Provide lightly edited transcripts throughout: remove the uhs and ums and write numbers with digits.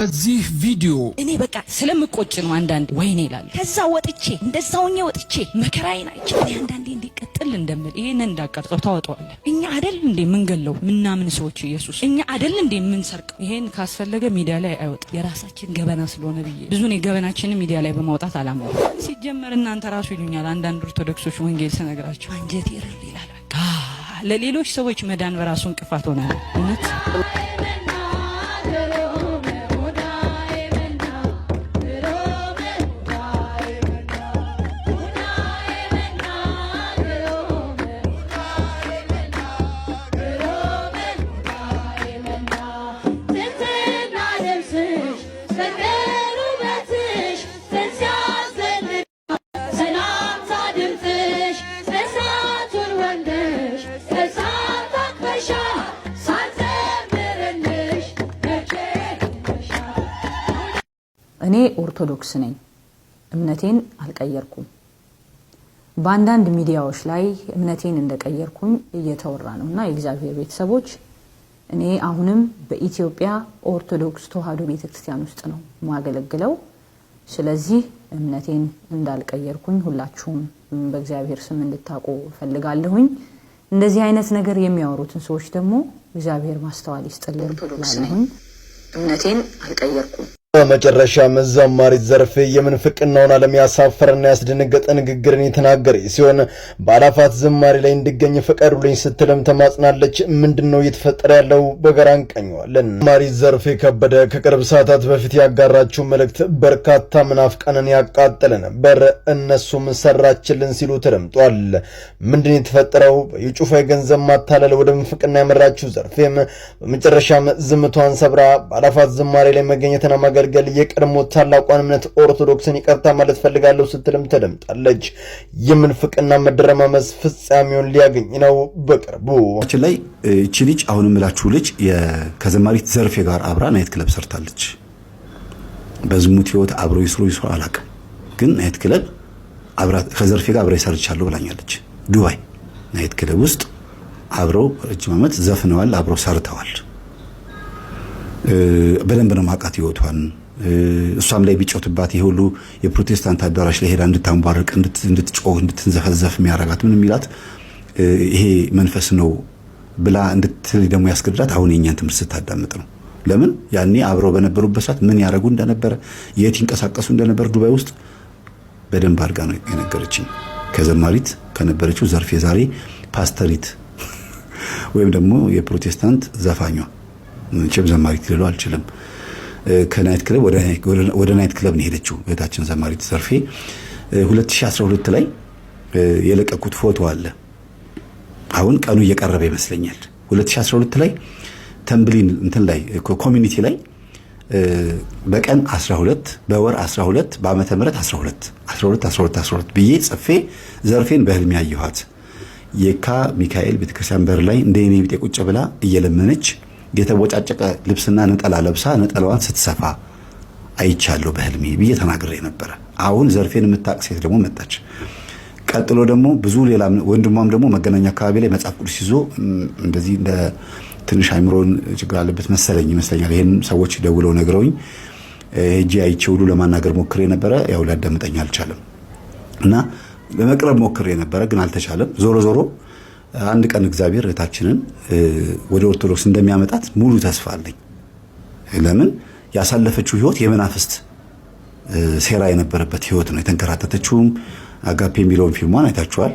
እዚህ ቪዲዮ እኔ በቃ ስለምቆጭ ነው አንዳንዴ ወይኔ ይላል። ከዛ ወጥቼ እንደዛውኛ ወጥቼ መከራዬን አይቼ አንዳንዴ እንዲቀጥል እንደምል ይሄን እንዳቀርጸው ታወጣዋለህ። እኛ አይደል እንዴ ምንገለው ምናምን ሰዎች ኢየሱስ እኛ አይደል እንዴ ምንሰርቀው? ይሄን ካስፈለገ ሚዲያ ላይ አይወጣ የራሳችን ገበና ስለሆነ ብዬ ብዙ ነው ገበናችንን ሚዲያ ላይ በማውጣት አላማው። ሲጀመር እናንተ ራሱ ይሉኛል አንዳንድ ኦርቶዶክሶች ወንጌል ስነግራቸው አንጀት ይርል ይላል። በቃ ለሌሎች ሰዎች መዳን በራሱ እንቅፋት ሆነ እውነት እኔ ኦርቶዶክስ ነኝ እምነቴን አልቀየርኩም በአንዳንድ ሚዲያዎች ላይ እምነቴን እንደቀየርኩኝ እየተወራ ነውና የእግዚአብሔር ቤተሰቦች እኔ አሁንም በኢትዮጵያ ኦርቶዶክስ ተዋህዶ ቤተክርስቲያን ውስጥ ነው ማገለግለው ስለዚህ እምነቴን እንዳልቀየርኩኝ ሁላችሁም በእግዚአብሔር ስም እንድታውቁ ፈልጋለሁኝ እንደዚህ አይነት ነገር የሚያወሩትን ሰዎች ደግሞ እግዚአብሔር ማስተዋል ይስጥልን ኦርቶዶክስ ነኝ እምነቴን አልቀየርኩም በመጨረሻ ዘማሪት ዘርፌ የምንፍቅናውን ዓለም ያሳፈረና ያስደነገጠ ንግግርን የተናገረ ሲሆን ባላፋት ዝማሬ ላይ እንድገኝ ፈቀዱልኝ ስትልም ተማጽናለች። ምንድነው እየተፈጠረ ያለው? በጋራ እንቃኘዋለን። ዘማሪት ዘርፌ ከበደ ከቅርብ ሰዓታት በፊት ያጋራችው መልእክት በርካታ መናፍቃንን ያቃጠለ ነበር። እነሱም ሰራችልን ሲሉ ተደምጧል። ምንድነው የተፈጠረው? የጩፋ ገንዘብ ማታለል ወደ ምንፍቅና ያመራችው ዘርፌም በመጨረሻም ዝምቷን ሰብራ ባላፋት ዝማሬ ላይ መገኘትና ማገልገል የቀድሞ ታላቋን እምነት ኦርቶዶክስን ይቅርታ ማለት ፈልጋለሁ ስትልም ተደምጣለች። የምንፍቅና መደረማመስ ፍጻሜውን ሊያገኝ ነው በቅርቡ። ላይ እቺ ልጅ አሁንም ምላችሁ ልጅ ከዘማሪት ዘርፌ ጋር አብራ ናይት ክለብ ሰርታለች። በዝሙት ህይወት አብረው ይስሩ አላውቅም፣ ግን ናይት ክለብ አብራ ከዘርፌ ጋር አብራ ይሰርቻለሁ ብላኛለች። ዱባይ ናይት ክለብ ውስጥ አብረው ረጅም ዓመት ዘፍነዋል፣ አብረው ሰርተዋል። በደንብ ነው ማቃት ይወቷን እሷም ላይ ቢጮትባት ይሄ ሁሉ የፕሮቴስታንት አዳራሽ ላይ ሄዳ እንድታንባርቅ እንድትጮህ እንድትንዘፈዘፍ የሚያረጋት ምን የሚላት ይሄ መንፈስ ነው ብላ እንድትል ደግሞ ያስገድዳት አሁን የኛን ትምህርት ስታዳምጥ ነው። ለምን ያኔ አብረው በነበሩበት ሰዓት ምን ያረጉ እንደነበረ የት ይንቀሳቀሱ እንደነበር ዱባይ ውስጥ በደንብ አድርጋ ነው የነገረችኝ። ከዘማሪት ከነበረችው ዘርፌ ዛሬ ፓስተሪት ወይም ደግሞ የፕሮቴስታንት ዘፋኟ ቸብ ዘማሪት ልለው አልችልም። ከናይት ክለብ ወደ ናይት ክለብ ነው ሄደችው እህታችን ዘማሪት ዘርፌ። 2012 ላይ የለቀቁት ፎቶ አለ። አሁን ቀኑ እየቀረበ ይመስለኛል። 2012 ላይ ተምብሊን እንትን ላይ ኮሚኒቲ ላይ በቀን 12 በወር 12 በአመተ ምህረት 12 ብዬ ጽፌ ዘርፌን በህልም ያየኋት የካ ሚካኤል ቤተክርስቲያን በር ላይ እንደኔ ቢጤ ቁጭ ብላ እየለመነች የተቦጫጨቀ ልብስና ነጠላ ለብሳ ነጠላዋን ስትሰፋ አይቻለሁ በህልሜ ብዬ ተናግሬ ነበር። አሁን ዘርፌን የምታውቅ ሴት ደግሞ መጣች። ቀጥሎ ደግሞ ብዙ ሌላ ወንድሟም ደግሞ መገናኛ አካባቢ ላይ መጽሐፍ ቅዱስ ይዞ እንደዚህ እንደ ትንሽ አይምሮን ችግር አለበት ይመስለኛል። ይሄን ሰዎች ደውለው ነግረውኝ ሄጄ አይቼው ሁሉ ለማናገር ሞክሬ ነበር። ያው ሊያዳምጠኝ አልቻለም እና ለመቅረብ ሞክሬ ነበር ግን አልተቻለም። ዞሮ አንድ ቀን እግዚአብሔር እህታችንን ወደ ኦርቶዶክስ እንደሚያመጣት ሙሉ ተስፋ አለኝ። ለምን ያሳለፈችው ህይወት የመናፍስት ሴራ የነበረበት ህይወት ነው። የተንከራተተችውም አጋፔ የሚለውን ፊልሟን አይታችኋል።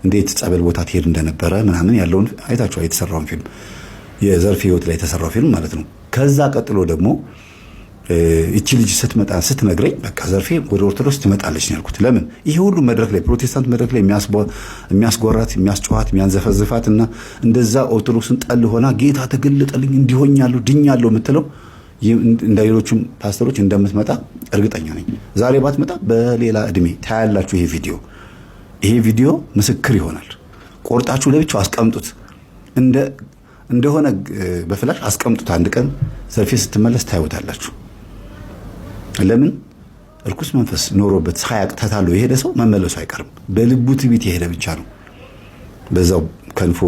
እንዴት ጸበል ቦታ ትሄድ እንደነበረ ምናምን ያለውን አይታችኋል። የተሰራውን ፊልም የዘርፌ ህይወት ላይ የተሰራው ፊልም ማለት ነው። ከዛ ቀጥሎ ደግሞ እቺ ልጅ ስትነግረኝ በቃ ዘርፌ ወደ ኦርቶዶክስ ትመጣለች ነው ያልኩት። ለምን ይሄ ሁሉ መድረክ ላይ ፕሮቴስታንት መድረክ ላይ የሚያስጎራት የሚያስጨዋት የሚያንዘፈዝፋትና እንደዛ ኦርቶዶክስን ጠል ሆና ጌታ ተገለጠልኝ እንዲሆኛለሁ ድኛለሁ የምትለው እንደ ሌሎችም ፓስተሮች እንደምትመጣ እርግጠኛ ነኝ። ዛሬ ባትመጣ በሌላ እድሜ ታያላችሁ። ይሄ ቪዲዮ ምስክር ይሆናል። ቆርጣችሁ ለብቻው አስቀምጡት፣ እንደሆነ በፍላሽ አስቀምጡት። አንድ ቀን ዘርፌ ስትመለስ ታዩታላችሁ። ለምን እርኩስ መንፈስ ኖሮበት ሳያቅ ተታሎ የሄደ ሰው መመለሱ አይቀርም። በልቡ ትዕቢት የሄደ ብቻ ነው በዛው ከንፎ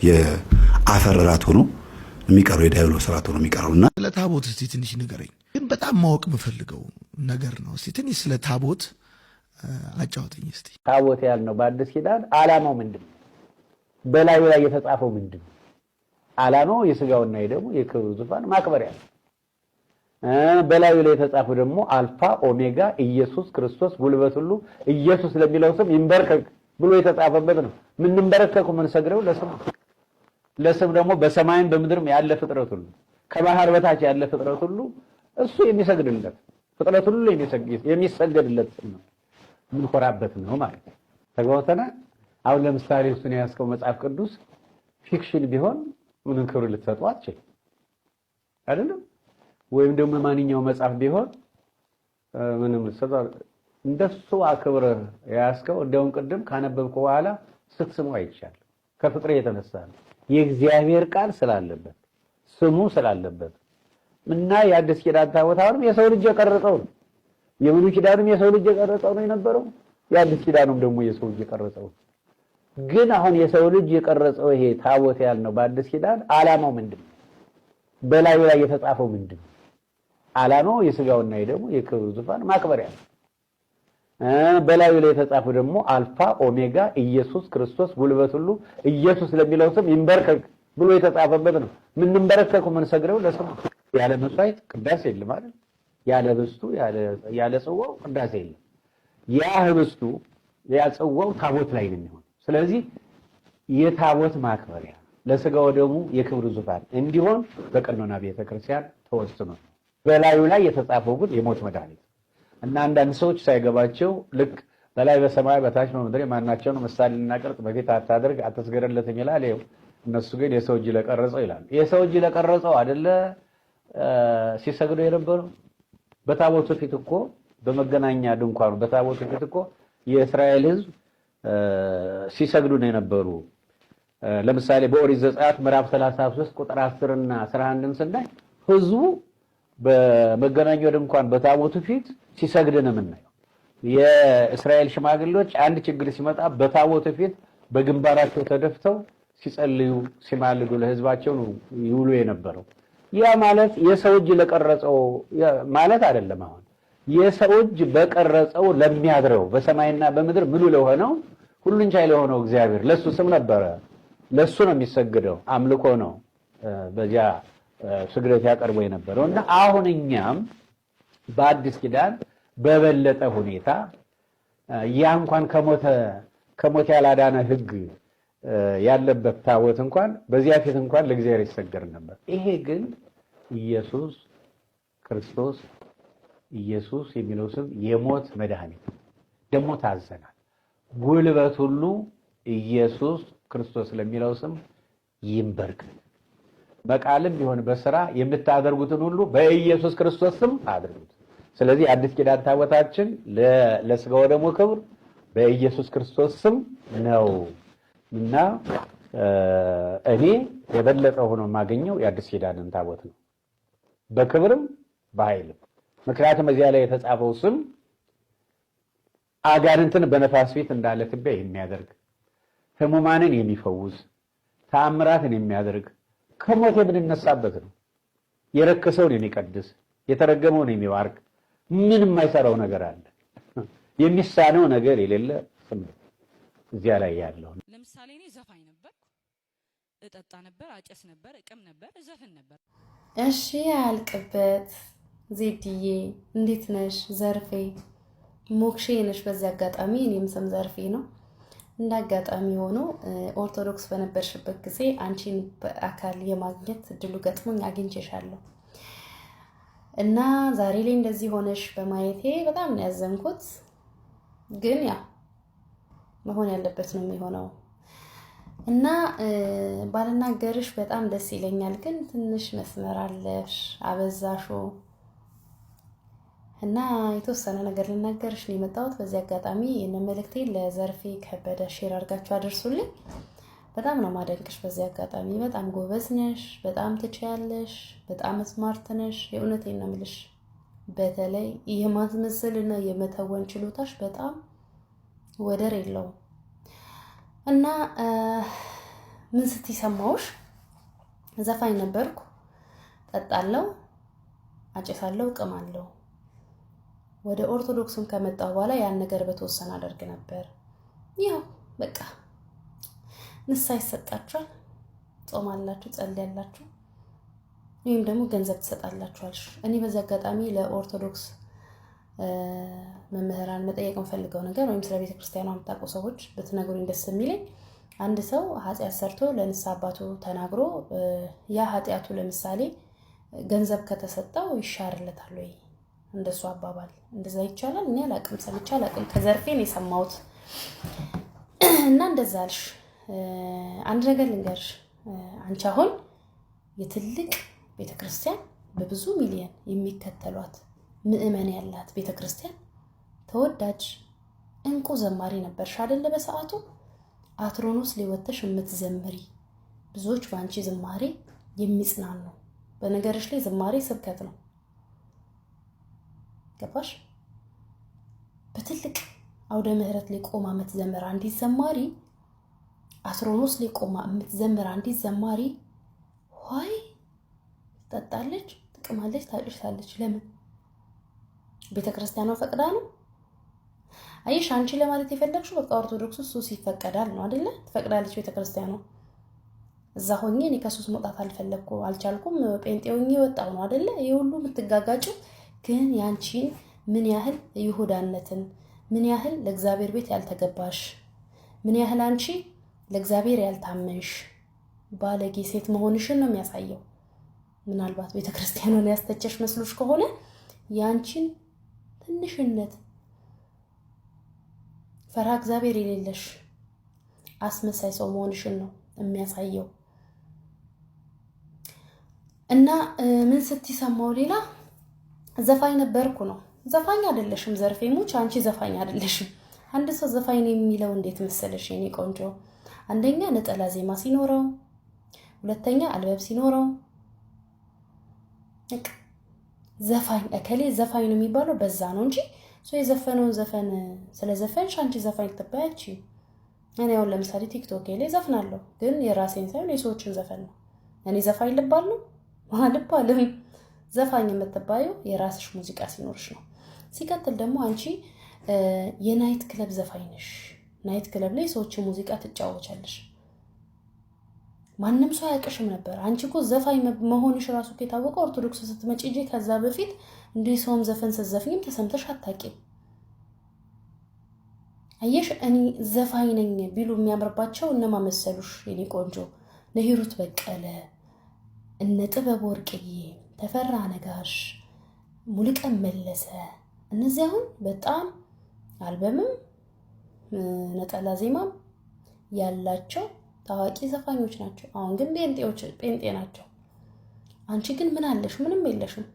የአፈር ራት ሆኖ የሚቀረው የዳይሎስ ራት ሆኖ የሚቀረውና ለታቦት እስቲ ትንሽ ንገረኝ። ግን በጣም ማወቅ የምፈልገው ነገር ነው። እስቲ ትንሽ ስለ ታቦት አጫውተኝ እስቲ። ታቦት ያልነው በአዲስ ኪዳን ዓላማው ምንድነው? በላዩ ላይ የተጻፈው ምንድነው? ዓላማው የሥጋውና የደሙ የክብሩ ዙፋን ማክበሪያ ነው። በላዩ ላይ የተጻፈው ደግሞ አልፋ ኦሜጋ ኢየሱስ ክርስቶስ ጉልበት ሁሉ ኢየሱስ ለሚለው ስም ይንበርከክ ብሎ የተጻፈበት ነው። ምን እንበረከኩ ምን ሰግረው ለስም ደግሞ በሰማይም በምድርም ያለ ፍጥረት ሁሉ ከባህር በታች ያለ ፍጥረት ሁሉ እሱ የሚሰግድለት ፍጥረት ሁሉ የሚሰግድለት ነው። ምን ኮራበት ነው ማለት ነው። ተግባውተና አሁን ለምሳሌ እሱን ያስቀው መጽሐፍ ቅዱስ ፊክሽን ቢሆን ምን ክብር ልትሰጡ አትችልም አይደለም? ወይም ደግሞ ማንኛው መጽሐፍ ቢሆን ምንም ልትሰጡ እንደሱ አክብረ ያስቀው እንደውም ቅድም ካነበብኩ በኋላ ስትስሙ አይቻል ከፍቅር የተነሳ ነው። የእግዚአብሔር ቃል ስላለበት ስሙ ስላለበት እና የአዲስ ኪዳን ታቦት አሁንም የሰው ልጅ የቀረጸው ነው። የብሉይ ኪዳንም የሰው ልጅ የቀረጸው ነው የነበረው። የአዲስ ኪዳኑም ደግሞ የሰው ልጅ የቀረጸው። ግን አሁን የሰው ልጅ የቀረጸው ይሄ ታቦት ያልነው በአዲስ ኪዳን ዓላማው ምንድነው? በላዩ ላይ የተጻፈው ምንድነው? ዓላማው የሥጋውና የደሙ የክብሩ ዙፋን ማክበሪያ ነው። በላዩ ላይ የተጻፈው ደግሞ አልፋ ኦሜጋ ኢየሱስ ክርስቶስ ጉልበት ሁሉ ኢየሱስ ለሚለው ስም ይንበርከክ ብሎ የተጻፈበት ነው። ምን እንበረከኩ ምን ሰግረው ለስሙ ያለ መስዋዕት ቅዳሴ የለም አይደል? ያለ ህብስቱ ያለ ጽዋው ቅዳሴ የለም። ያ ህብስቱ ያ ጽዋው ታቦት ላይ ነው የሚሆነው። ስለዚህ የታቦት ማክበሪያ ለሥጋው ደሙ የክብሩ ዙፋን እንዲሆን በቀኖና ቤተክርስቲያን ተወስኖ በላዩ ላይ የተጻፈው ግን የሞት መድኃኒት እና አንዳንድ ሰዎች ሳይገባቸው ልክ በላይ በሰማይ በታች በምድር ማናቸውን ምሳሌና ቅርጽ በፊት አታድርግ አትስገድለት ይላል። እነሱ ግን የሰው እጅ ለቀረጸው ይላል። የሰው እጅ ለቀረጸው አይደለ ሲሰግዱ የነበረው። በታቦቱ ፊት እኮ በመገናኛ ድንኳኑ በታቦቱ ፊት እኮ የእስራኤል ሕዝብ ሲሰግዱ ነው የነበሩ። ለምሳሌ በኦሪት ዘጸአት ምዕራፍ 33 ቁጥር 10 እና 11ን ስናይ ሕዝቡ በመገናኛው ድንኳን በታቦቱ ፊት ሲሰግድ ነው የምናየው። የእስራኤል ሽማግሌዎች አንድ ችግር ሲመጣ በታቦቱ ፊት በግንባራቸው ተደፍተው ሲጸልዩ ሲማልዱ ለሕዝባቸው ነው ይውሉ የነበረው። ያ ማለት የሰው እጅ ለቀረጸው ማለት አይደለም። አሁን የሰው እጅ በቀረጸው ለሚያድረው በሰማይና በምድር ምሉ ለሆነው ሁሉን ቻይ ለሆነው እግዚአብሔር ለሱ ስም ነበረ። ለሱ ነው የሚሰግደው። አምልኮ ነው በዚያ ስግደት ያቀርቡ የነበረው እና አሁን እኛም በአዲስ ኪዳን በበለጠ ሁኔታ ያ እንኳን ከሞት ያላዳነ ሕግ ያለበት ታቦት እንኳን በዚያ ፊት እንኳን ለእግዚአብሔር ይሰገድ ነበር። ይሄ ግን ኢየሱስ ክርስቶስ ኢየሱስ የሚለው ስም የሞት መድኃኒት ደግሞ ታዘናል። ጉልበት ሁሉ ኢየሱስ ክርስቶስ ለሚለው ስም ይንበርከክ። በቃልም ቢሆን በስራ የምታደርጉትን ሁሉ በኢየሱስ ክርስቶስ ስም አድርጉት። ስለዚህ አዲስ ኪዳን ታቦታችን ለሥጋው ደሙ ክብር በኢየሱስ ክርስቶስ ስም ነው እና እኔ የበለጠ ሆኖ የማገኘው የአዲስ ኪዳንን ታቦት ነው በክብርም በኃይልም። ምክንያቱም እዚያ ላይ የተጻፈው ስም አጋንንትን በነፋስ ፊት እንዳለ ትቢያ የሚያደርግ ሕሙማንን የሚፈውስ ተአምራትን የሚያደርግ ከሞት የምንነሳበት ነው። የረከሰውን የሚቀድስ የተረገመውን የሚባርክ ምንም የማይሰራው ነገር አለ የሚሳነው ነገር የሌለ ስም እዚያ ላይ ያለው። ለምሳሌ እኔ ዘፋኝ ነበርኩ፣ እጠጣ ነበር፣ አጨስ ነበር፣ እቅም ነበር፣ እዘፍን ነበር። እሺ ያልቅበት ዜድዬ እንዴት ነሽ? ዘርፌ ሞክሼ ነሽ። በዚህ አጋጣሚ እኔም ስም ዘርፌ ነው። እንደ አጋጣሚ ሆኖ ኦርቶዶክስ በነበርሽበት ጊዜ አንቺን በአካል የማግኘት እድሉ ገጥሞኝ አግኝቼሻለሁ እና ዛሬ ላይ እንደዚህ ሆነሽ በማየቴ በጣም ነው ያዘንኩት። ግን ያ መሆን ያለበት ነው የሚሆነው እና ባልናገርሽ በጣም ደስ ይለኛል። ግን ትንሽ መስመር አለሽ፣ አበዛሹ እና የተወሰነ ነገር ልናገርሽ ነው የመጣሁት። በዚህ አጋጣሚ የነ መልእክቴ ለዘርፌ ከበደ ሼር አድርጋችሁ አድርሱልኝ። በጣም ነው ማደንቅሽ። በዚህ አጋጣሚ በጣም ጎበዝ ነሽ፣ በጣም ትችያለሽ፣ በጣም ስማርት ነሽ። የእውነቴን ነው የምልሽ። በተለይ የማስመሰልና የመተወን ችሎታሽ በጣም ወደር የለውም እና ምን ስትይ ሰማሁሽ? ዘፋኝ ነበርኩ፣ ጠጣለሁ፣ አጨሳለሁ፣ እቅማለሁ። ወደ ኦርቶዶክስም ከመጣሁ በኋላ ያን ነገር በተወሰነ አደርግ ነበር። ያው በቃ ንስሐ ይሰጣችኋል፣ ጾማላችሁ፣ ጸልያላችሁ፣ ወይም ደግሞ ገንዘብ ትሰጣላችኋል። እኔ በዚህ አጋጣሚ ለኦርቶዶክስ መምህራን መጠየቅ የምፈልገው ነገር ወይም ስለ ቤተክርስቲያኗ የምታውቁ ሰዎች ብትነግሩኝ ደስ የሚለኝ፣ አንድ ሰው ኃጢአት ሰርቶ ለንስሐ አባቱ ተናግሮ ያ ኃጢአቱ ለምሳሌ ገንዘብ ከተሰጠው ይሻርለታል ወይ? እንደሱ አባባል እንደዛ ይቻላል? እኔ አላቅም፣ ሰምቼ አላቅም። ከዘርፌን የሰማሁት እና እንደዛ አልሽ። አንድ ነገር ልንገርሽ፣ አንቺ አሁን የትልቅ ቤተክርስቲያን በብዙ ሚሊዮን የሚከተሏት ምእመን ያላት ቤተክርስቲያን ተወዳጅ እንቁ ዘማሪ ነበርሽ አይደለ? በሰዓቱ አትሮኖስ ሊወተሽ የምትዘምሪ ብዙዎች በአንቺ ዝማሬ የሚጽናኑ። በነገርሽ ላይ ዝማሬ ስብከት ነው። ገባሽ? በትልቅ አውደ ምህረት ላይ ቆማ የምትዘምር አንዲት ዘማሪ፣ አትሮኖስ ላይ ቆማ የምትዘምር አንዲት ዘማሪ ሆይ ትጠጣለች፣ ትቅማለች፣ ታጭሳለች። ለምን? ቤተክርስቲያኗ ፈቅዳ ነው? አይሽ አንቺ ለማለት የፈለግሽው በቃ ኦርቶዶክስ ውስጥ ሱስ ይፈቀዳል ነው አይደለ? ትፈቅዳለች ቤተክርስቲያኗ። እዛ ሆኜ እኔ ከሱስ መውጣት አልቻልኩም፣ ጴንጤ ሆኜ ወጣሁ ነው አይደለ? ይሄ ሁሉ የምትጋጋጭው ግን ያንቺን ምን ያህል ይሁዳነትን፣ ምን ያህል ለእግዚአብሔር ቤት ያልተገባሽ፣ ምን ያህል አንቺ ለእግዚአብሔር ያልታመንሽ ባለጌ ሴት መሆንሽን ነው የሚያሳየው። ምናልባት ቤተክርስቲያኗን ያስተቸሽ መስሎሽ ከሆነ ያንቺን ትንሽነት፣ ፈራ እግዚአብሔር የሌለሽ አስመሳይ ሰው መሆንሽን ነው የሚያሳየው። እና ምን ስትሰማው ሌላ ዘፋኝ ነበርኩ ነው። ዘፋኝ አይደለሽም ዘርፌ ሙች፣ አንቺ ዘፋኝ አይደለሽም። አንድ ሰው ዘፋኝ ነው የሚለው እንዴት መሰለሽ የኔ ቆንጆ፣ አንደኛ ነጠላ ዜማ ሲኖረው፣ ሁለተኛ አልበብ ሲኖረው። ዘፋኝ እከሌ ዘፋኝ ነው የሚባለው በዛ ነው እንጂ ሰው የዘፈነውን ዘፈን ስለዘፈንሽ አንቺ ዘፋኝ ትባያቺ። እኔ አሁን ለምሳሌ ቲክቶክ ላይ ዘፍናለሁ፣ ግን የራሴን ሳይሆን የሰዎችን ዘፈን ነው። እኔ ዘፋኝ ልባል ነው ልባልም። ዘፋኝ የምትባየው የራስሽ ሙዚቃ ሲኖርሽ ነው። ሲቀጥል ደግሞ አንቺ የናይት ክለብ ዘፋኝ ነሽ። ናይት ክለብ ላይ ሰዎችን ሙዚቃ ትጫወቻለሽ። ማንም ሰው አያውቅሽም ነበር። አንቺ እኮ ዘፋኝ መሆንሽ ራሱ የታወቀው ኦርቶዶክስ ስትመጪ እንጂ ከዛ በፊት እንዲህ ሰውም ዘፈን ስትዘፍኝም ተሰምተሽ አታውቂም። አየሽ፣ እኔ ዘፋኝ ነኝ ቢሉ የሚያምርባቸው እነማ መሰሉሽ የኔ ቆንጆ? ነሂሩት በቀለ፣ እነ ጥበብ ወርቅዬ፣ ተፈራ ነጋሽ፣ ሙሉቀን መለሰ። እነዚህ አሁን በጣም አልበምም ነጠላ ዜማም ያላቸው ታዋቂ ዘፋኞች ናቸው። አሁን ግን ጴንጤ ናቸው። አንቺ ግን ምን አለሽ? ምንም የለሽም።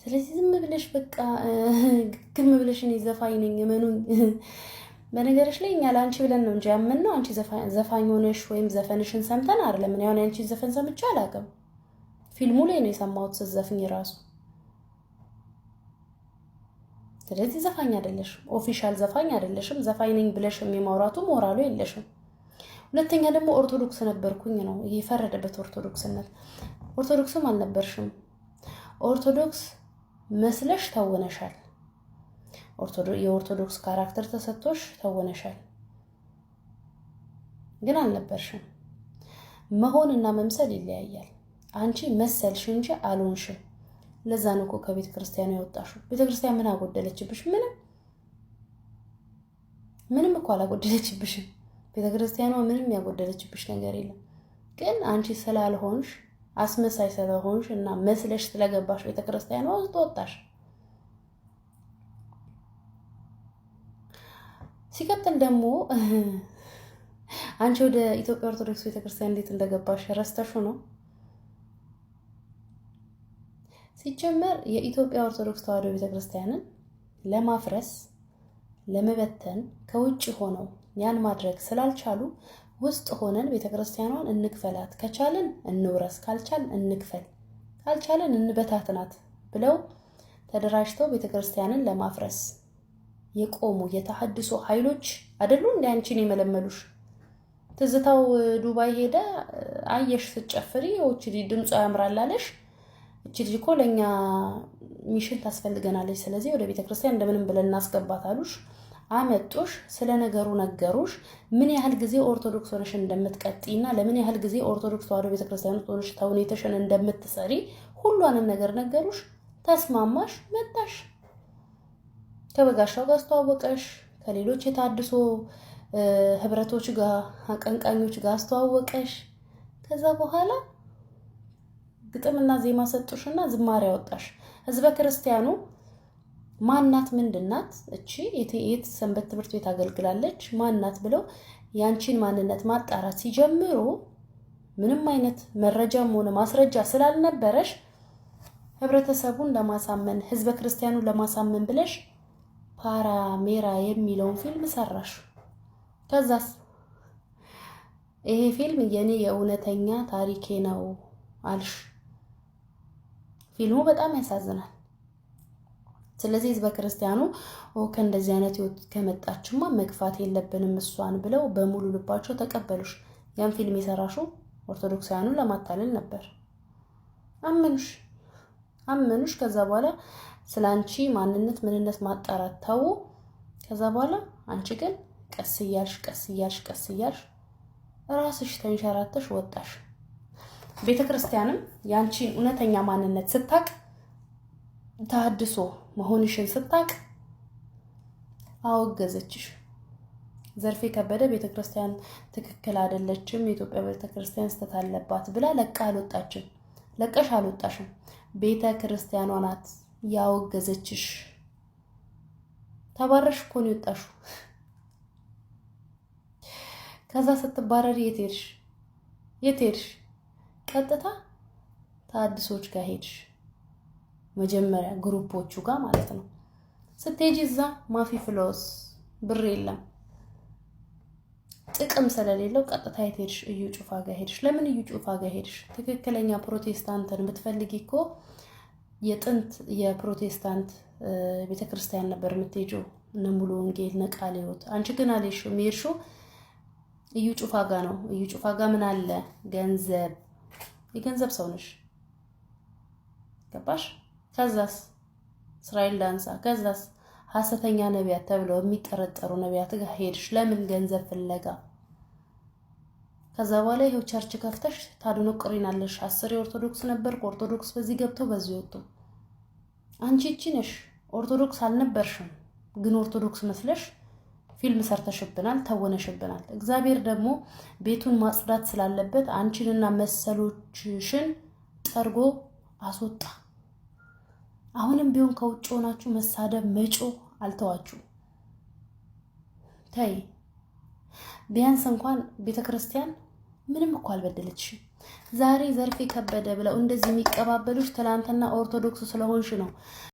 ስለዚህ ዝም ብለሽ በቃ ግም ብለሽ እኔ ዘፋኝ ነኝ እመኑኝ። በነገርሽ ላይ እኛ ለአንቺ ብለን ነው እንጂ ያመንነው አንቺ ዘፋኝ ሆነሽ ወይም ዘፈንሽን ሰምተን አይደለም። እኔ አሁን አንቺ ዘፈን ሰምቼ አላውቅም። ፊልሙ ላይ ነው የሰማሁት ስትዘፍኝ ራሱ። ስለዚህ ዘፋኝ አይደለሽም፣ ኦፊሻል ዘፋኝ አይደለሽም። ዘፋኝ ነኝ ብለሽ የሚማውራቱ ሞራሉ የለሽም። ሁለተኛ ደግሞ ኦርቶዶክስ ነበርኩኝ ነው የፈረደበት ኦርቶዶክስነት። ኦርቶዶክስም አልነበርሽም። ኦርቶዶክስ መስለሽ ተወነሻል። የኦርቶዶክስ ካራክተር ተሰጥቶሽ ተወነሻል፣ ግን አልነበርሽም። መሆንና መምሰል ይለያያል። አንቺ መሰልሽ እንጂ አልሆንሽም። ለዛ ነው እኮ ከቤተ ክርስቲያኑ ያወጣሽው። ቤተ ክርስቲያን ምን አጎደለችብሽ? ምንም እኮ አላጎደለችብሽም። ቤተ ክርስቲያኗ ምንም ያጎደለችብሽ ነገር የለም። ግን አንቺ ስላልሆንሽ አስመሳይ ስለሆንሽ እና መስለሽ ስለገባሽ ቤተ ክርስቲያኗ ውስጥ ወጣሽ። ሲቀጥል ደግሞ አንቺ ወደ ኢትዮጵያ ኦርቶዶክስ ቤተክርስቲያን እንዴት እንደገባሽ ረስተሹ ነው። ሲጀመር የኢትዮጵያ ኦርቶዶክስ ተዋሕዶ ቤተክርስቲያንን ለማፍረስ ለመበተን ከውጭ ሆነው ያን ማድረግ ስላልቻሉ ውስጥ ሆነን ቤተክርስቲያኗን እንክፈላት፣ ከቻለን እንውረስ፣ ካልቻለን እንክፈል፣ ካልቻለን እንበታትናት ብለው ተደራጅተው ቤተክርስቲያንን ለማፍረስ የቆሙ የተሐድሶ ኃይሎች አይደሉ እንዴ አንቺን የመለመሉሽ? ትዝታው ዱባይ ሄደ አየሽ ስትጨፍሪ፣ ወጪ ድምጿ ያምራል አለሽ። እቺ ልጅ እኮ ለኛ ሚሽን ታስፈልገናለች፣ ስለዚህ ወደ ቤተክርስቲያን እንደምንም ብለን እናስገባት አሉሽ። አመጡሽ፣ ስለ ነገሩ ነገሩሽ። ምን ያህል ጊዜ ኦርቶዶክስ ሆነሽ እንደምትቀጥይና ለምን ያህል ጊዜ ኦርቶዶክስ ተዋሕዶ ቤተክርስቲያን ሆነሽ ተውኔትሽን እንደምትሰሪ ሁሉንም ነገር ነገሩሽ። ተስማማሽ፣ መጣሽ። ከበጋሻው ጋር አስተዋወቀሽ፣ ከሌሎች የታድሶ ህብረቶች ጋር አቀንቃኞች ጋር አስተዋወቀሽ። ከዛ በኋላ ግጥምና ዜማ ሰጡሽና ዝማሬ አወጣሽ። ህዝበ ክርስቲያኑ ማናት ምንድናት እቺ የት ሰንበት ትምህርት ቤት አገልግላለች ማናት ብለው ያንቺን ማንነት ማጣራት ሲጀምሩ ምንም አይነት መረጃም ሆነ ማስረጃ ስላልነበረሽ ህብረተሰቡን ለማሳመን ህዝበ ክርስቲያኑን ለማሳመን ብለሽ ፓራሜራ የሚለውን ፊልም ሰራሽ። ከዛስ ይሄ ፊልም የኔ የእውነተኛ ታሪኬ ነው አልሽ። ፊልሙ በጣም ያሳዝናል። ስለዚህ ህዝበ ክርስቲያኑ ከእንደዚህ አይነት ህይወት ከመጣችማ መግፋት የለብንም እሷን ብለው በሙሉ ልባቸው ተቀበሉሽ። ያን ፊልም የሰራሽው ኦርቶዶክሳውያኑን ለማታለል ነበር። አመኑሽ። ከዛ በኋላ ስላንቺ ማንነት ምንነት ማጣራት ታው። ከዛ በኋላ አንቺ ግን ቀስ እያልሽ ራስሽ ተንሸራተሽ ወጣሽ። ቤተክርስቲያንም ያንቺን እውነተኛ ማንነት ስታቅ ተሐድሶ መሆንሽን ስታቅ አወገዘችሽ። ዘርፌ ከበደ ቤተክርስቲያን ትክክል አይደለችም፣ የኢትዮጵያ ቤተክርስቲያን ስተት አለባት ብላ ለቀሽ አልወጣሽም። ቤተክርስቲያኗ ናት ያወገዘችሽ። ተባረሽ እኮ ነው የወጣሽው። ከዛ ስትባረሪ የት ሄድሽ? ቀጥታ ተሐድሶች ጋር ሄድሽ። መጀመሪያ ግሩፖቹ ጋር ማለት ነው። ስትሄጂ እዛ ማፊ ፍሎስ ብር የለም ጥቅም ስለሌለው ቀጥታ የት ሄድሽ? እዩ ጩፋ ጋር ሄድሽ። ለምን እዩ ጩፋ ጋር ሄድሽ? ትክክለኛ ፕሮቴስታንትን ብትፈልጊ እኮ የጥንት የፕሮቴስታንት ቤተክርስቲያን ነበር የምትሄጂው፣ እነ ሙሉ ወንጌል እነ ቃለ ሕይወት። አንቺ ግን አልሄድሽም። የሄድሽው እዩ ጩፋ ጋር ነው። እዩ ጩፋ ጋር ምን አለ? ገንዘብ። የገንዘብ ሰው ነሽ። ገባሽ? ከዛስ እስራኤል ዳንሳ፣ ከዛስ ሐሰተኛ ነቢያት ተብለው የሚጠረጠሩ ነቢያት ጋር ሄድሽ። ለምን? ገንዘብ ፍለጋ። ከዛ በኋላ ይሄው ቸርች ከፍተሽ ታድነቁሪናለሽ። 10 ኦርቶዶክስ ነበር፣ ኦርቶዶክስ በዚህ ገብተው በዚህ ወጡ። አንቺ እቺ ነሽ። ኦርቶዶክስ አልነበርሽም፣ ግን ኦርቶዶክስ መስለሽ ፊልም ሰርተሽብናል፣ ተወነሽብናል። እግዚአብሔር ደግሞ ቤቱን ማጽዳት ስላለበት አንቺንና መሰሎችሽን ጠርጎ አስወጣ። አሁንም ቢሆን ከውጭ ሆናችሁ መሳደብ መጮ አልተዋችሁ። ተይ ቢያንስ እንኳን ቤተክርስቲያን ምንም እኮ አልበደለችሽም። ዛሬ ዘርፌ ከበደ ብለው እንደዚህ የሚቀባበሉሽ ትላንትና ኦርቶዶክስ ስለሆንሽ ነው።